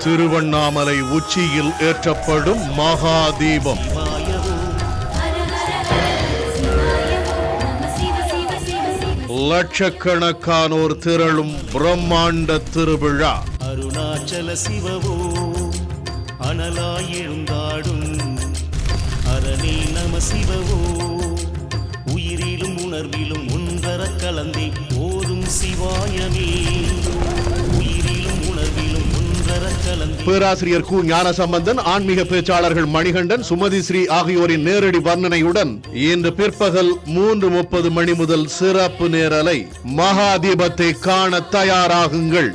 திருவண்ணாமலை உச்சியில் ஏற்றப்படும் மகாதீபம். லட்சக்கணக்கானோர் திரளும் பிரம்மாண்ட திருவிழா. அருணாச்சல சிவவோ அனலாய் எழுந்தாடும் அரணே நம சிவவோ உயிரிலும் உணர்விலும் ஒன்றர கலந்தே ஓதும் சிவாயமே உயிரிலும் உணர்விலும் ஒன்றர கலந்தே. பேராசிரியர் கு ஞானசம்பந்தன், ஆன்மீக பேச்சாளர்கள் மணிகண்டன், சுமதி ஸ்ரீ ஆகியோரின் நேரடி வர்ணனையுடன் இன்று பிற்பகல் 3:30 மணி முதல் சிறப்பு நேரலை. மகாதீபத்தை காண தயாராகுங்கள்.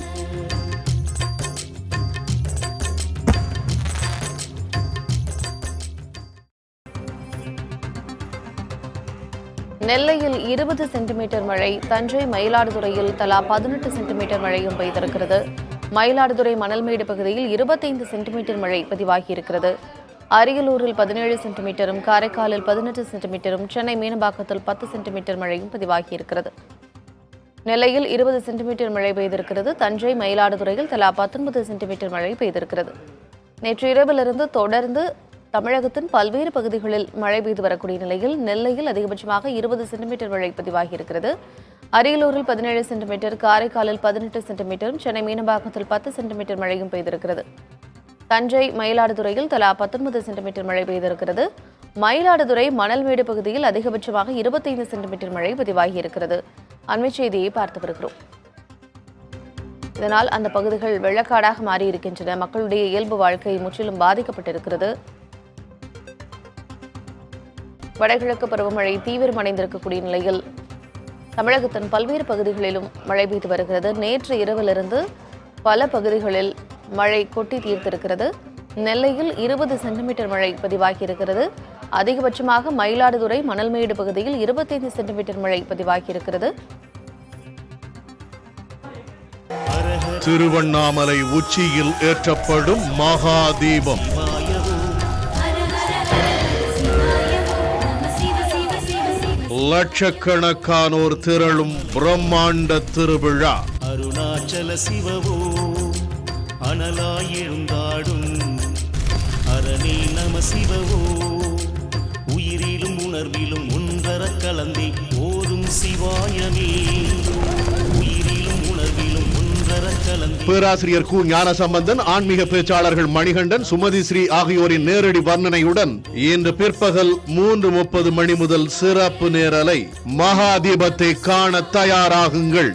நெல்லையில் 20 சென்டிமீட்டர் மழை, தஞ்சை மயிலாடுதுறையில் தலா 18 சென்டிமீட்டர் மழையும் பெய்திருக்கிறது. மயிலாடுதுறை மணல்மேடு பகுதியில் 25 சென்டிமீட்டர் மழை பதிவாகியிருக்கிறது. அரியலூரில் 17 சென்டிமீட்டரும், காரைக்காலில் 18 சென்டிமீட்டரும், சென்னை மீனம்பாக்கத்தில் 10 சென்டிமீட்டர் மழையும் பதிவாகியிருக்கிறது. நெல்லையில் 20 சென்டிமீட்டர் மழை பெய்திருக்கிறது. தஞ்சை மயிலாடுதுறையில் தலா 19 சென்டிமீட்டர் மழை பெய்திருக்கிறது. நேற்று இரவிலிருந்து தொடர்ந்து தமிழகத்தின் பல்வேறு பகுதிகளில் மழை பெய்து வரக்கூடிய நிலையில் நெல்லையில் அதிகபட்சமாக 20 சென்டிமீட்டர் மழை பதிவாகியிருக்கிறது. அரியலூரில் 17 சென்டிமீட்டர், காரைக்காலில் 18 சென்டிமீட்டரும், சென்னை மீனம்பாக்கத்தில் 10 சென்டிமீட்டர் மழையும் பெய்திருக்கிறது. தஞ்சை மயிலாடுதுறையில் தலா 19 சென்டிமீட்டர் மழை பெய்திருக்கிறது. மயிலாடுதுறை மணல்மேடு பகுதியில் அதிகபட்சமாக 25 சென்டிமீட்டர் மழை பதிவாகியிருக்கிறது. அண்மை செய்தியை பார்த்து வருகிறோம். இதனால் அந்த பகுதிகள் வெள்ளக்காடாக மாறியிருக்கின்றன. மக்களுடைய இயல்பு வாழ்க்கை முற்றிலும் பாதிக்கப்பட்டிருக்கிறது. வடகிழக்கு பருவமழை தீவிரமடைந்திருக்கக்கூடிய நிலையில் தமிழகத்தின் பல்வேறு பகுதிகளிலும் மழை பெய்து வருகிறது. நேற்று இரவிலிருந்து பல பகுதிகளில் மழை கொட்டி தீர்த்திருக்கிறது. நெல்லையில் 20 சென்டிமீட்டர் மழை பதிவாகியிருக்கிறது. அதிகபட்சமாக மயிலாடுதுறை மணல்மேடு பகுதியில் 25 சென்டிமீட்டர் மழை பதிவாகியிருக்கிறது. திருவண்ணாமலை உச்சியில் ஏற்றப்படும் மகாதீபம். லட்சக்கணக்கானோர் திரளும் பிரம்மாண்ட திருவிழா. அருணாச்சல சிவவோ அனலாய் எழுந்தாடும் அரணே நம சிவவோ உயிரிலும் உணர்விலும் ஒன்றர கலந்தே ஓதும் சிவாயமே உயிரிலும் உணர்விலும் ஒன்றர கலந்தே. பேராசிரியர் கு ஞானசம்பந்தன், ஆன்மீக பேச்சாளர்கள் மணிகண்டன், சுமதி ஸ்ரீ ஆகியோரின் நேரடி வர்ணனையுடன் இன்று பிற்பகல் 3:30 மணி முதல் சிறப்பு நேரலை. மகாதீபத்தை காண தயாராகுங்கள்.